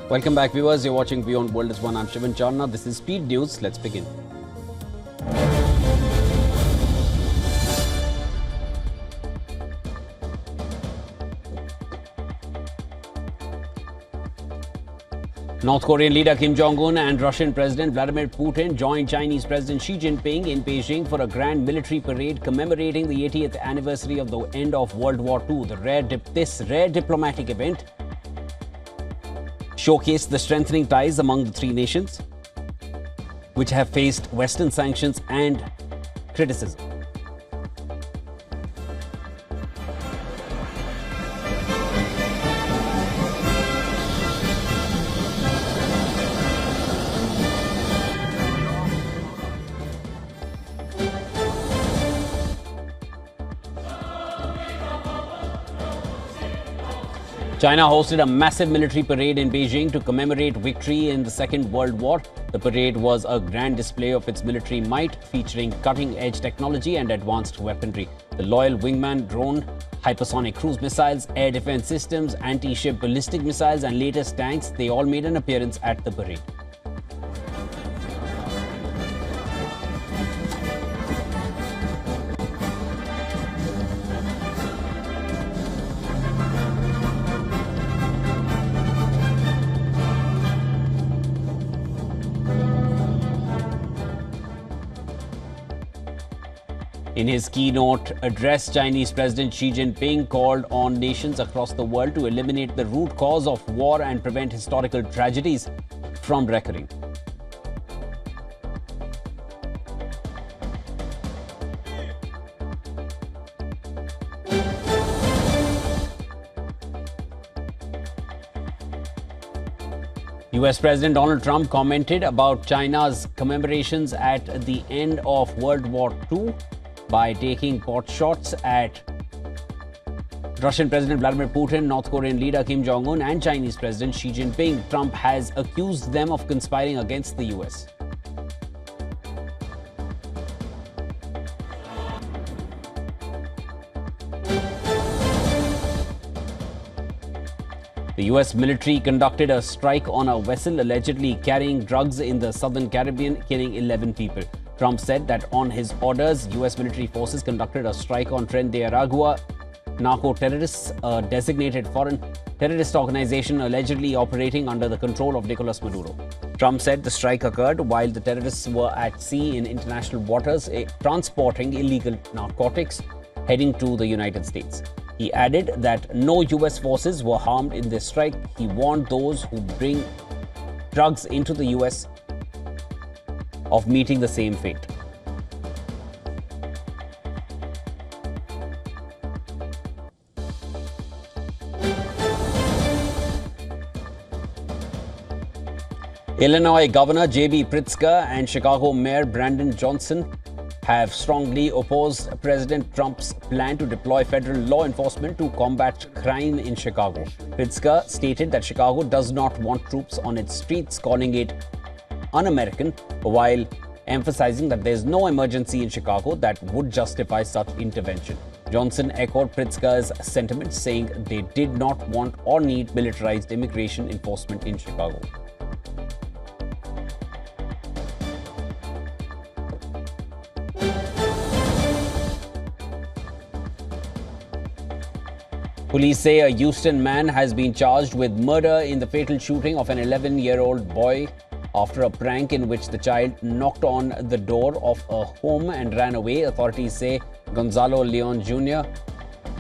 Welcome back, viewers. You're watching WION The World is One. I'm Shivan Charna. This is Speed News. Let's begin. North Korean leader Kim Jong-un and Russian President Vladimir Putin joined Chinese President Xi Jinping in Beijing for a grand military parade commemorating the 80th anniversary of the end of World War II. This rare diplomatic event showcased the strengthening ties among the three nations, which have faced Western sanctions and criticism. China hosted a massive military parade in Beijing to commemorate victory in the Second World War. The parade was a grand display of its military might, featuring cutting-edge technology and advanced weaponry. The Loyal Wingman drone, hypersonic cruise missiles, air defense systems, anti-ship ballistic missiles and latest tanks, they all made an appearance at the parade. In his keynote address, Chinese President Xi Jinping called on nations across the world to eliminate the root cause of war and prevent historical tragedies from recurring. US President Donald Trump commented about China's commemorations at the end of World War II by taking pot shots at Russian President Vladimir Putin, North Korean leader Kim Jong-un and Chinese President Xi Jinping. Trump has accused them of conspiring against the US. The US military conducted a strike on a vessel allegedly carrying drugs in the southern Caribbean, killing 11 people. Trump said that on his orders, US military forces conducted a strike on Tren de Aragua narco-terrorists, a designated foreign terrorist organization allegedly operating under the control of Nicolas Maduro. Trump said the strike occurred while the terrorists were at sea in international waters, transporting illegal narcotics heading to the United States. He added that no US forces were harmed in this strike. He warned those who bring drugs into the US of meeting the same fate. Illinois Governor J.B. Pritzker and Chicago Mayor Brandon Johnson have strongly opposed President Trump's plan to deploy federal law enforcement to combat crime in Chicago. Pritzker stated that Chicago does not want troops on its streets, calling it un-American, while emphasizing that there is no emergency in Chicago that would justify such intervention. Johnson echoed Pritzker's sentiments, saying they did not want or need militarized immigration enforcement in Chicago. Police say a Houston man has been charged with murder in the fatal shooting of an 11-year-old boy after a prank in which the child knocked on the door of a home and ran away. Authorities say Gonzalo Leon Jr.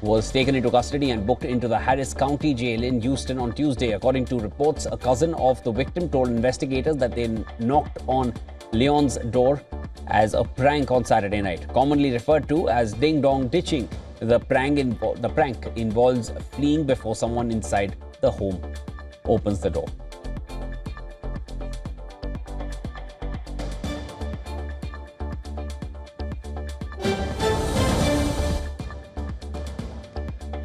was taken into custody and booked into the Harris County Jail in Houston on Tuesday. According to reports, a cousin of the victim told investigators that they knocked on Leon's door as a prank on Saturday night, commonly referred to as ding-dong ditching. The prank involves fleeing before someone inside the home opens the door.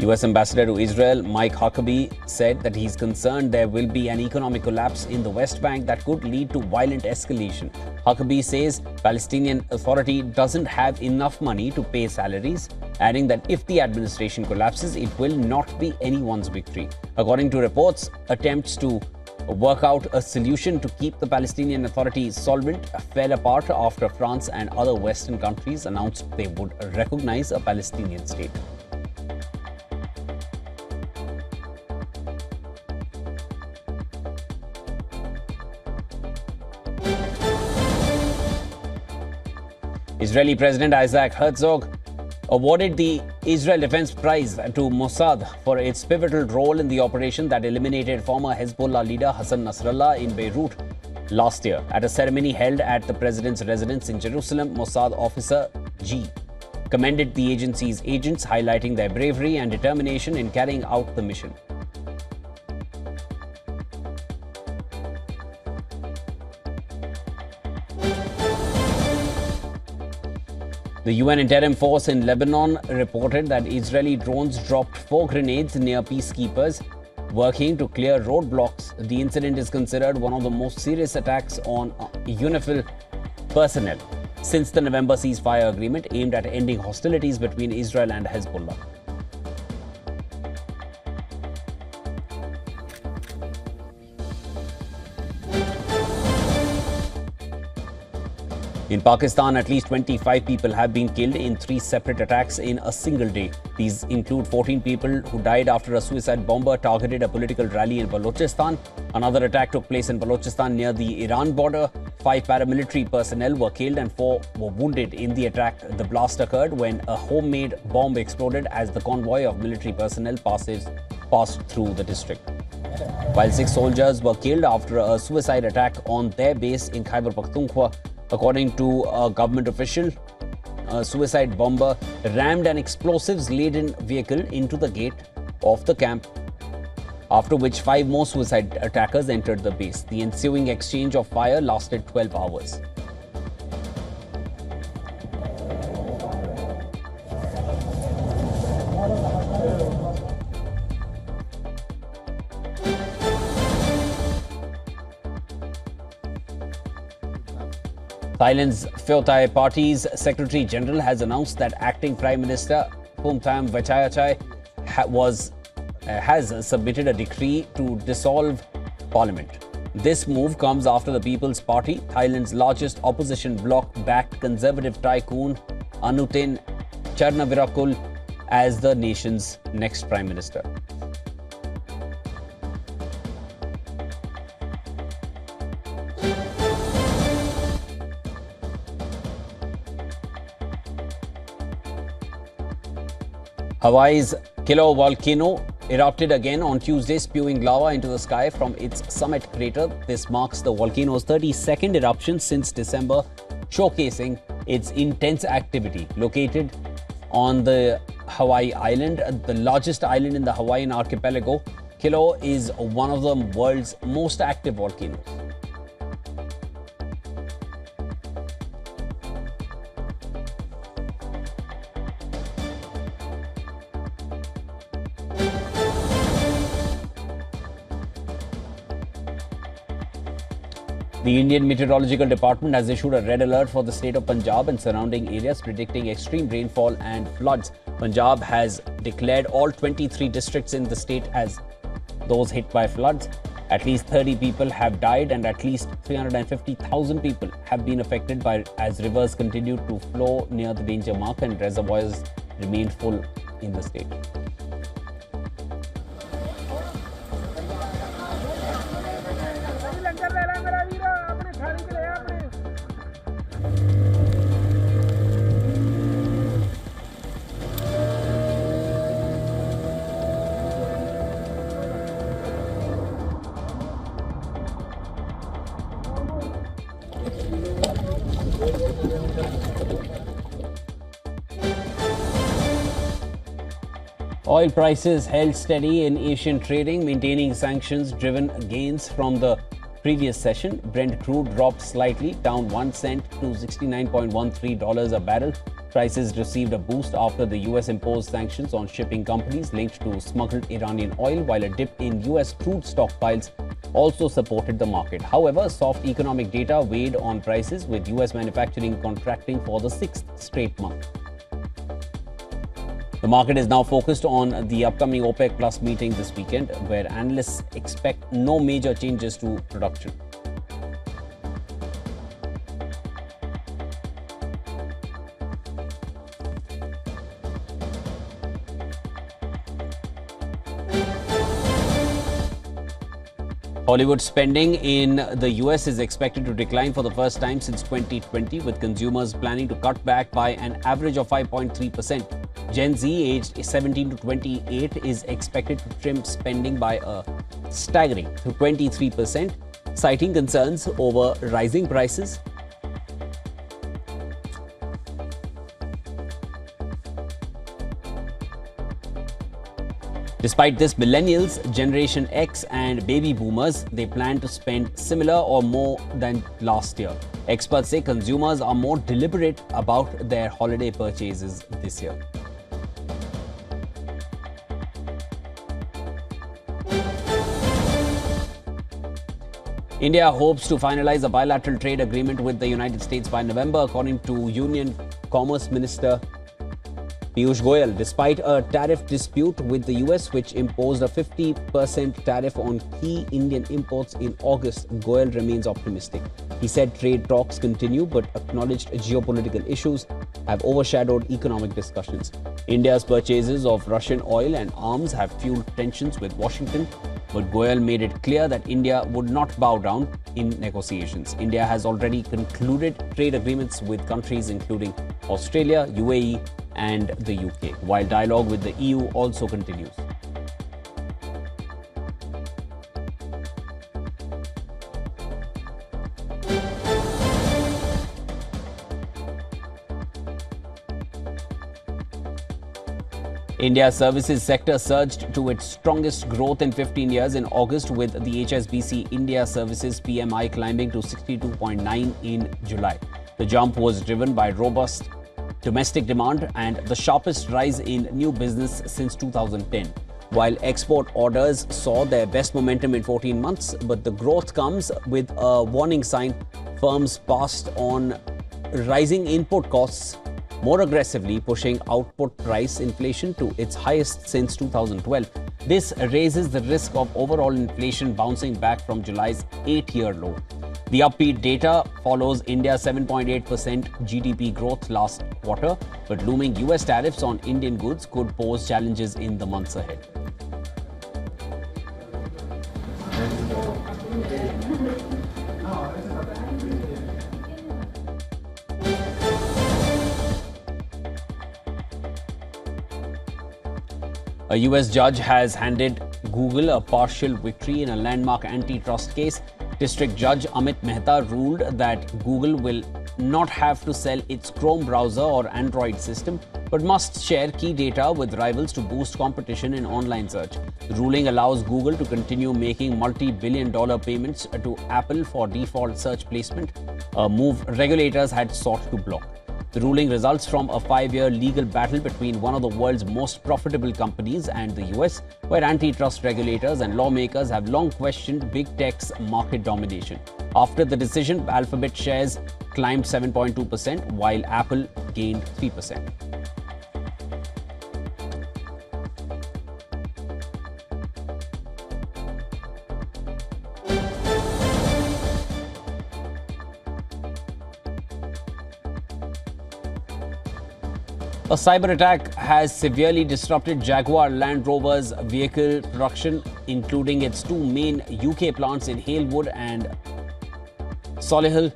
US Ambassador to Israel Mike Huckabee said that he's concerned there will be an economic collapse in the West Bank that could lead to violent escalation. Huckabee says Palestinian Authority doesn't have enough money to pay salaries, adding that if the administration collapses, it will not be anyone's victory. According to reports, attempts to work out a solution to keep the Palestinian Authority solvent fell apart after France and other Western countries announced they would recognize a Palestinian state. Israeli President Isaac Herzog awarded the Israel Defense Prize to Mossad for its pivotal role in the operation that eliminated former Hezbollah leader Hassan Nasrallah in Beirut last year. At a ceremony held at the president's residence in Jerusalem, Mossad officer G commended the agency's agents, highlighting their bravery and determination in carrying out the mission. The UN interim force in Lebanon reported that Israeli drones dropped 4 grenades near peacekeepers working to clear roadblocks. The incident is considered one of the most serious attacks on UNIFIL personnel since the November ceasefire agreement aimed at ending hostilities between Israel and Hezbollah. In Pakistan, at least 25 people have been killed in 3 separate attacks in a single day. These include 14 people who died after a suicide bomber targeted a political rally in Balochistan. Another attack took place in Balochistan near the Iran border. 5 paramilitary personnel were killed and 4 were wounded in the attack. The blast occurred when a homemade bomb exploded as the convoy of military personnel passed through the district. While 6 soldiers were killed after a suicide attack on their base in Khyber Pakhtunkhwa. According to a government official, a suicide bomber rammed an explosives-laden vehicle into the gate of the camp, after which 5 more suicide attackers entered the base. The ensuing exchange of fire lasted 12 hours. Thailand's Pheu Thai Party's Secretary General has announced that acting Prime Minister Phumtham Vechayachai has submitted a decree to dissolve Parliament. This move comes after the People's Party, Thailand's largest opposition bloc, backed conservative tycoon Anutin Charnavirakul as the nation's next Prime Minister. Hawaii's Kilauea volcano erupted again on Tuesday, spewing lava into the sky from its summit crater. This marks the volcano's 32nd eruption since December, showcasing its intense activity. Located on the Hawaii island, the largest island in the Hawaiian archipelago, Kilauea is one of the world's most active volcanoes. The Indian Meteorological Department has issued a red alert for the state of Punjab and surrounding areas, predicting extreme rainfall and floods. Punjab has declared all 23 districts in the state as those hit by floods. At least 30 people have died and at least 350,000 people have been affected as rivers continue to flow near the danger mark and reservoirs remain full in the state. Oil prices held steady in Asian trading, maintaining sanctions-driven gains from the previous session. Brent crude dropped slightly, down 1 cent to $69.13 a barrel. Prices received a boost after the US imposed sanctions on shipping companies linked to smuggled Iranian oil, while a dip in US crude stockpiles also supported the market. However, soft economic data weighed on prices, with US manufacturing contracting for the 6th straight month. The market is now focused on the upcoming OPEC Plus meeting this weekend, where analysts expect no major changes to production. Hollywood spending in the US is expected to decline for the first time since 2020, with consumers planning to cut back by an average of 5.3%. Gen Z, aged 17 to 28, is expected to trim spending by a staggering 23%, citing concerns over rising prices. Despite this, millennials, Generation X and baby boomers, they plan to spend similar or more than last year. Experts say consumers are more deliberate about their holiday purchases this year. India hopes to finalize a bilateral trade agreement with the United States by November, according to Union Commerce Minister Piyush Goyal. Despite a tariff dispute with the US, which imposed a 50% tariff on key Indian imports in August, Goyal remains optimistic. He said trade talks continue, but acknowledged geopolitical issues have overshadowed economic discussions. India's purchases of Russian oil and arms have fueled tensions with Washington, but Goyal made it clear that India would not bow down in negotiations. India has already concluded trade agreements with countries including Australia, UAE, and the UK, while dialogue with the EU also continues. India's services sector surged to its strongest growth in 15 years in August, with the HSBC India Services PMI climbing to 62.9 in July. The jump was driven by robust domestic demand and the sharpest rise in new business since 2010. While export orders saw their best momentum in 14 months, but the growth comes with a warning sign. Firms passed on rising input costs more aggressively, pushing output price inflation to its highest since 2012. This raises the risk of overall inflation bouncing back from July's 8-year low. The upbeat data follows India's 7.8% GDP growth last quarter, but looming US tariffs on Indian goods could pose challenges in the months ahead. A US judge has handed Google a partial victory in a landmark antitrust case. District Judge Amit Mehta ruled that Google will not have to sell its Chrome browser or Android system, but must share key data with rivals to boost competition in online search. The ruling allows Google to continue making multi-billion-dollar payments to Apple for default search placement, a move regulators had sought to block. The ruling results from a 5-year legal battle between one of the world's most profitable companies and the US, where antitrust regulators and lawmakers have long questioned big tech's market domination. After the decision, Alphabet shares climbed 7.2%, while Apple gained 3%. A cyber attack has severely disrupted Jaguar Land Rover's vehicle production, including its two main UK plants in Halewood and Solihull.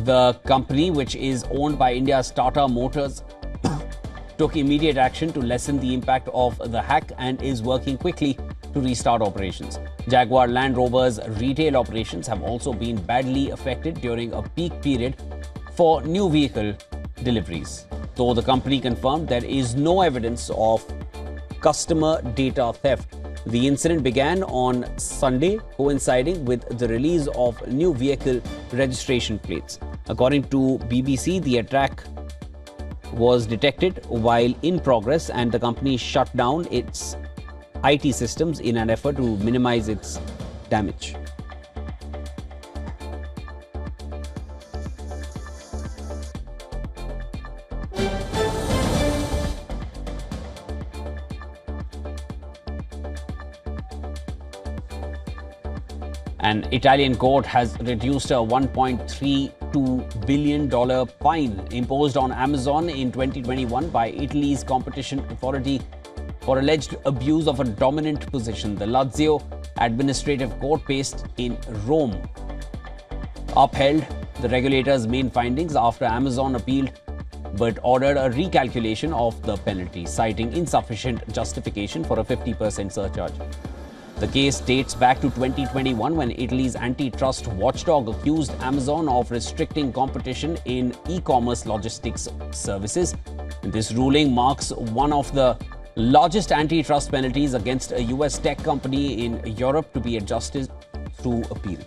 The company, which is owned by India's Tata Motors, took immediate action to lessen the impact of the hack and is working quickly to restart operations. Jaguar Land Rover's retail operations have also been badly affected during a peak period for new vehicle deliveries. Though the company confirmed there is no evidence of customer data theft. The incident began on Sunday, coinciding with the release of new vehicle registration plates. According to BBC, the attack was detected while in progress and the company shut down its IT systems in an effort to minimize its damage. An Italian court has reduced a $1.32 billion fine imposed on Amazon in 2021 by Italy's competition authority for alleged abuse of a dominant position. The Lazio Administrative Court, based in Rome, upheld the regulator's main findings after Amazon appealed but ordered a recalculation of the penalty, citing insufficient justification for a 50% surcharge. The case dates back to 2021 when Italy's antitrust watchdog accused Amazon of restricting competition in e-commerce logistics services. This ruling marks one of the largest antitrust penalties against a US tech company in Europe to be adjusted through appeal.